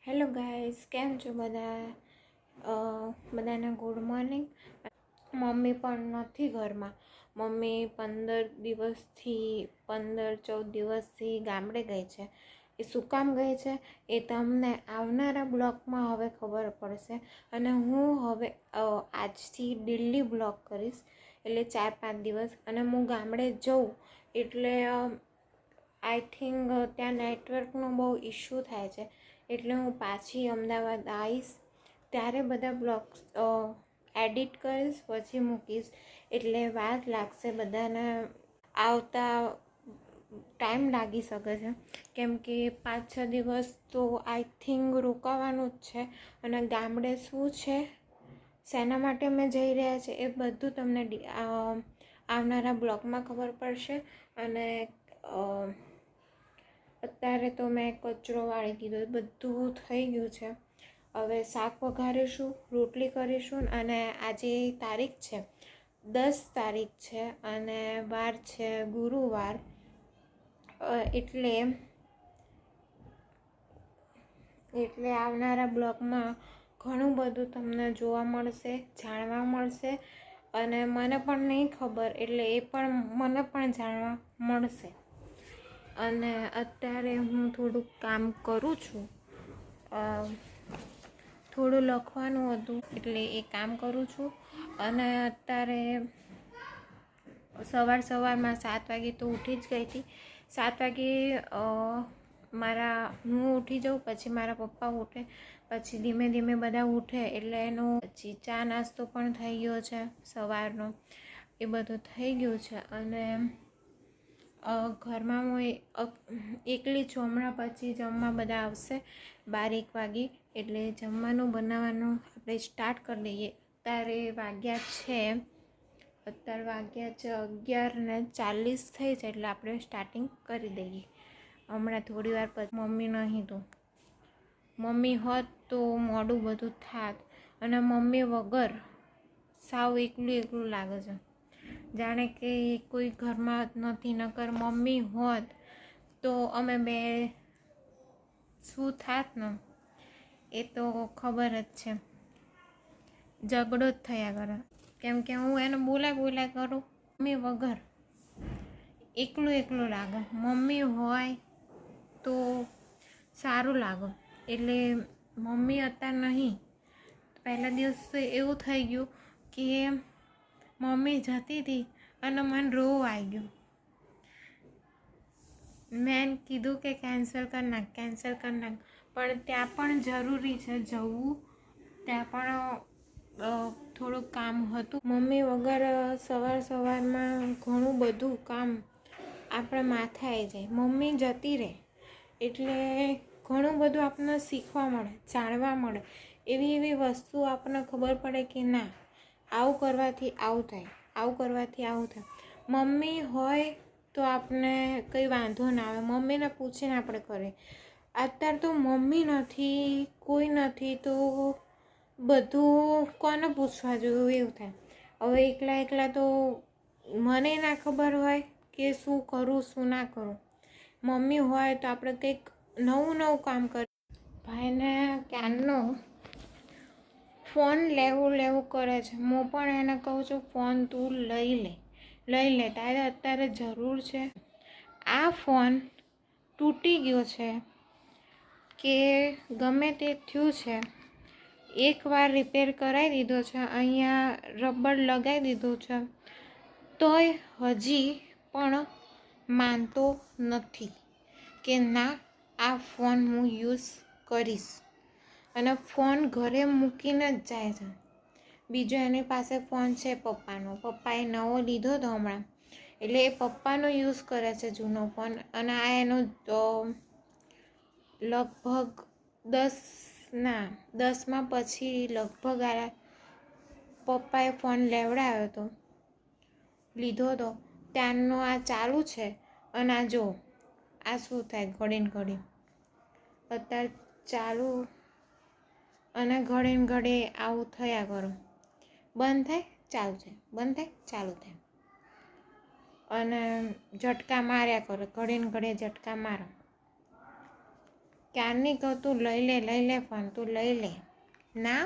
Hello guys, કેમ છો બધા? બધાને ગુડ મોર્નિંગ. મમ્મી પણ નથી ઘરમાં. મમ્મી 15-14 દિવસથી ગામડે ગઈ છે. એ શું કામ ગઈ છે એ તમને આવનારા બ્લોગમાં હવે ખબર પડશે. અને હું હવે આજથી ડેલી બ્લોગ કરીશ, એટલે 4-5 દિવસ. અને હું ગામડે જઉં એટલે આઈ થિંક ત્યાં નેટવર્કનો બહુ ઇશ્યુ થાય છે, એટલે હું પાછી અમદાવાદ આવીશ ત્યારે બધા બ્લોગ્સ એડિટ કરીશ, પછી મૂકીશ. એટલે વાર લાગશે, બધાને આવતા ટાઈમ લાગી શકે છે, કેમ કે 5-6 દિવસ તો આઈ થિંક રોકાવાનું જ છે. અને ગામડે શું છે, શેના માટે અમે જઈ રહ્યા છે, એ બધું તમને આવનારા બ્લોગમાં ખબર પડશે. અને અત્યારે તો મેં કચરો વાળી દીધો, બધું થઈ ગયું છે. હવે શાક વઘારીશું, રોટલી કરીશું. અને આજે તારીખ છે 10 તારીખ છે અને વાર છે ગુરુવાર. એટલે આવનારા બ્લોગમાં ઘણું બધું તમને જોવા મળશે, જાણવા મળશે. અને મને પણ નહીં ખબર, એટલે એ પણ મને પણ જાણવા મળશે. અને અત્યારે હું થોડુંક કામ કરું છું, થોડું લખવાનું હતું, એટલે એ કામ કરું છું. અને અત્યારે સવારમાં 7 વાગે તો ઉઠી જ ગઈ હતી. 7 વાગે હું ઉઠી જાઉં, પછી મારા પપ્પા ઉઠે, પછી ધીમે ધીમે બધા ઉઠે, એટલે એનું પછી ચા નાસ્તો પણ થઈ ગયો છે સવારનો, એ બધું થઈ ગયું છે. અને ઘરમાં હું એકલી છું હમણાં, પછી જમવા બધા આવશે 12-1 વાગે, એટલે જમવાનું બનાવવાનું આપણે સ્ટાર્ટ કરી દઈએ. અત્યારે વાગ્યા છે 11:40 થઈ છે, એટલે આપણે સ્ટાર્ટિંગ કરી દઈએ હમણાં થોડી વાર પછી. મમ્મી નહીં તો મમ્મી હોત તો મોડું બધું થાત, અને મમ્મી વગર સાવ એકલું લાગે છે, જાણે કે કોઈ ઘરમાં નથી. નકર મમ્મી હોત તો અમે બે શું થાત ને એ તો ખબર જ છે, ઝઘડો જ થયા કરે. કેમ કે હું એને બોલાય કરું, મમ્મી વગર એકલું લાગે. મમ્મી હોય તો સારું લાગે. એટલે મમ્મી અત્યારે નહીં. પહેલા દિવસ તો એવું થઈ ગયું કે મમ્મી જતી હતી અને મને રોવું આવી ગયું. મેં કીધું કે કેન્સલ કરી નાખ, પણ ત્યાં પણ જરૂરી છે જવું. ત્યાં પણ થોડુંક કામ હતું. મમ્મી વગર સવારમાં ઘણું બધું કામ આપણા માથે આવી જાય. મમ્મી જતી રહે એટલે ઘણું બધું આપણને શીખવા મળે, જાણવા મળે. એવી વસ્તુ આપણને ખબર પડે કે ના, આવું કરવાથી આવું થાય, આવું કરવાથી આવું થાય. મમ્મી હોય તો આપણે કંઈ વાંધો ના આવે, મમ્મીને પૂછીને આપણે કરીએ. અત્યારે તો મમ્મી નથી, કોઈ નથી, તો બધું કોને પૂછવા જોયું એવું થાય. હવે એકલા તો મને ના ખબર હોય કે શું કરું શું ના કરું. મમ્મી હોય તો આપણે કંઈક નવું કામ કરીએ. ભાઈને ક્યારનો ફોન લેવું કરે છે. હું પણ એને કહું છું ફોન તું લઈ લે, તારે અત્યારે જરૂર છે. આ ફોન તૂટી ગયો છે કે ગમે તે થયું છે, એકવાર રિપેર કરાવી દીધો છે, અહીંયા રબર લગાવી દીધું છે, તોય હજી પણ માનતો નથી કે ના, આ ફોન હું યુઝ કરીશ. અને ફોન ઘરે મૂકીને જ જાય છે. બીજો એની પાસે ફોન છે પપ્પાએ નવો લીધો હતો હમણાં, એટલે એ પપ્પાનો યુઝ કરે છે જૂનો ફોન. અને આ એનો લગભગ 10માં પછી લગભગ આ પપ્પાએ ફોન લીધો હતો ત્યારનો આ ચાલુ છે. અને આ જો આ શું થાય, ઘડી અત્યારે ચાલુ અને ઘડે આવું થયા કરો. બંધ થાય ચાલુ થાય, બંધ થાય ચાલુ થાય, અને ઝટકા માર્યા કરો, ઘડે ઝટકા મારો. ક્યારની કહું તું લઈ લે ફોન, તું લઈ લે. ના,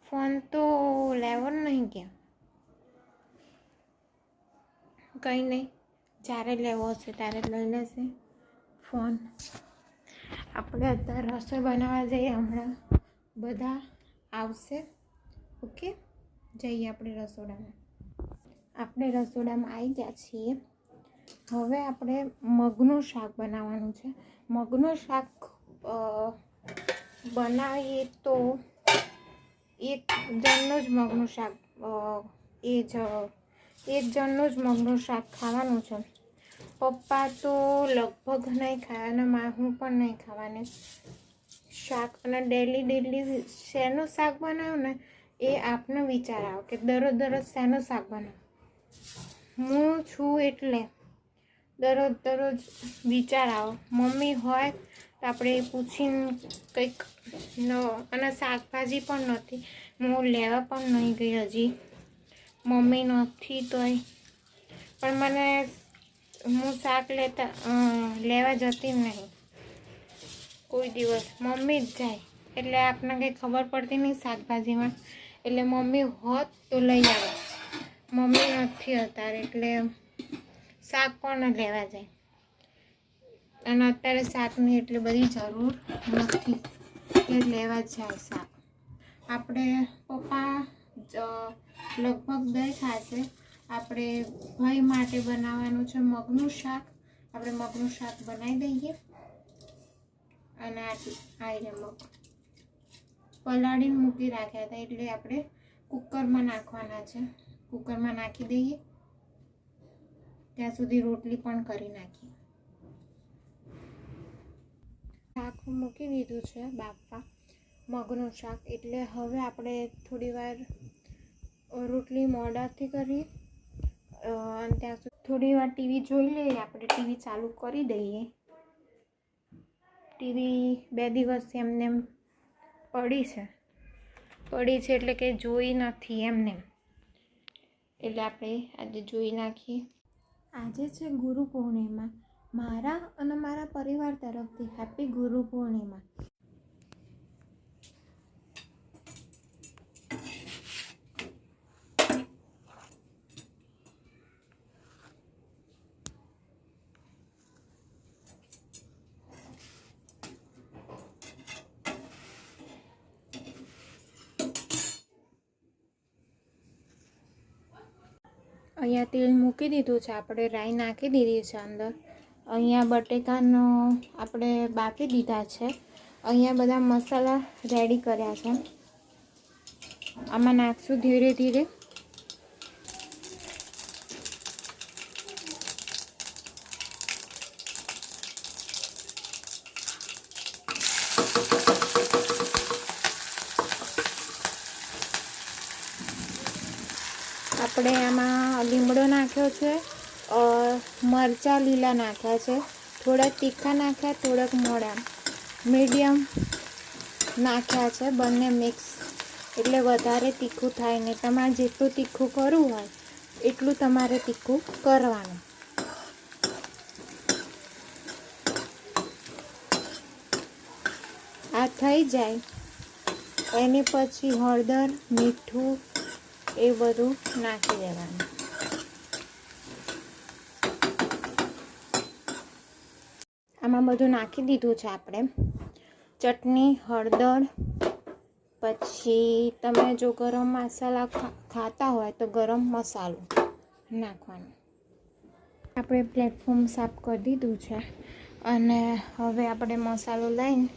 ફોન તો લેવાનો નહીં કે કંઈ નહીં, જ્યારે લેવો હશે ત્યારે લઈ લેશે ફોન. આપણે અત્યારે રસોઈ બનાવવા જઈએ, હમણાં બધા આવશે. ઓકે, જઈએ આપણે રસોડામાં. આપણે રસોડામાં આવી ગયા છીએ. હવે આપણે મગનું શાક બનાવવાનું છે. મગનું શાક બનાવીએ તો એક જણનું જ મગનું શાક, એક જણનું જ મગનું શાક ખાવાનું છે. પપ્પા તો લગભગ નહીં ખાય અને હું પણ નહીં ખાવાની શાક. અને ડેલી શેનું શાક બનાવ્યું ને એ આપનો વિચાર આવે કે દરરોજ શેનું શાક બનાવ. હું છું એટલે દરરોજ વિચાર આવો. મમ્મી હોય તો આપણે પૂછીને કંઈક અને શાકભાજી પણ નથી, હું લેવા પણ નહીં ગઈ હજી. મમ્મી નથી તોય પણ મને હું શાક લેવા જતી નહીં કોઈ દિવસ. મમ્મી જ જાય એટલે આપણને કંઈ ખબર પડતી નહીં શાકભાજીમાં. એટલે મમ્મી હોત તો લઈ આવે. મમ્મી નથી અત્યારે એટલે શાક પણ લેવા જાય. અને અત્યારે શાકની એટલી બધી જરૂર નથી કે લેવા જ જાય શાક. આપણે પપ્પા લગભગ દહીં ખાશે. આપણે ભાઈ માટે બનાવવાનું છે મગનું શાક. આપણે મગનું શાક બનાવી દઈએ. અને આઈને મગ પલાળીને મૂકી રાખ્યા હતા એટલે આપણે કુકરમાં નાખવાના છે. કુકરમાં નાખી દઈએ, ત્યાં સુધી રોટલી પણ કરી નાખીએ. શાક મૂકી દીધું છે બાફવા, મગનું શાક. એટલે હવે આપણે થોડી વાર રોટલી મોડાથી કરીએ અને ત્યાં સુધી થોડી વાર ટીવી જોઈ લઈએ. આપણે ટીવી ચાલુ કરી દઈએ. ટીવી 2 દિવસ એમને પડી છે એટલે કે જોઈ નથી એમને, એટલે આપણે આજે જોઈ નાખીએ. આજે છે ગુરુ પૂર્ણિમા. મારા અને મારા પરિવાર તરફથી હેપી ગુરુ પૂર્ણિમા. અહીંયા તેલ મૂકી દીધું છે. આપણે રાઈ નાખી દીધી છે અંદર. અહીંયા બટેકાનો આપણે બાફી દીધા છે. અહીંયા બધા મસાલા રેડી કર્યા છે. આમાં નાખશું ધીરે ધીરે. આપણે આમાં લીમડો નાખ્યો છે, મરચાં લીલા નાખ્યા છે, થોડાક તીખા નાખ્યા, થોડાક મોડા મીડિયમ નાખ્યા છે. બંને મિક્સ એટલે વધારે તીખું થાય ને. તમારે જેટલું તીખું કરવું હોય એટલું તમારે તીખું કરવાનું. આ થઈ જાય એની પછી હળદર, મીઠું એ બધું નાખી દેવાનું. આમાં બધું નાખી દીધું છે આપણે. ચટણી, હળદર, પછી તમે જો ગરમ મસાલા ખાતા હોય તો ગરમ મસાલો નાખવાનો. આપણે પ્લેટફોર્મ સાફ કરી દીધું છે અને હવે આપણે મસાલો લઈને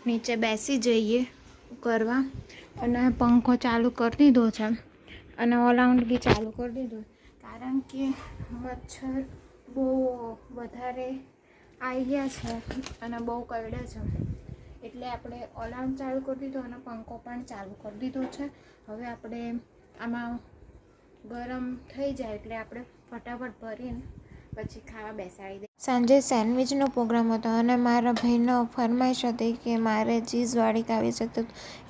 નીચે બેસી જઈએ કરવા. અને પંખો ચાલુ કરી દીધો છે અને ઓલરાઉન્ડ બી ચાલુ કરી દીધું, કારણ કે મચ્છર બહુ વધારે આવી ગયા છે અને બહુ કરડે છે. એટલે આપણે ઓલરાઉન્ડ ચાલુ કરી દીધો અને પંખો પણ ચાલુ કરી દીધો છે. હવે આપણે આમાં ગરમ થઈ જાય એટલે આપણે ફટાફટ ભરીને પછી ખાવા બેસાડી દઈએ. સાંજે સેન્ડવિચનો પ્રોગ્રામ હતો અને મારા ભાઈનો ફરમાઈશ હતી કે મારે ચીઝવાળી ખાવી છે, તો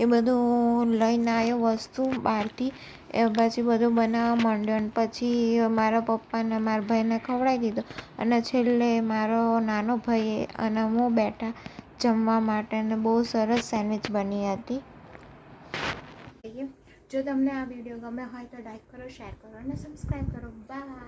એ બધું લઈને આવ્યો વસ્તુ બહારથી. એ પછી બધું બનાવવા માંડ્યો અને પછી મારા પપ્પાને મારા ભાઈને ખવડાવી દીધો અને છેલ્લે મારો નાનો ભાઈ અને હું બેઠા જમવા માટે અને બહુ સરસ સેન્ડવિચ બની હતી. જો તમને આ વિડીયો ગમે હોય તો લાઈક કરો, શેર કરો અને સબસ્ક્રાઈબ કરો. બાય.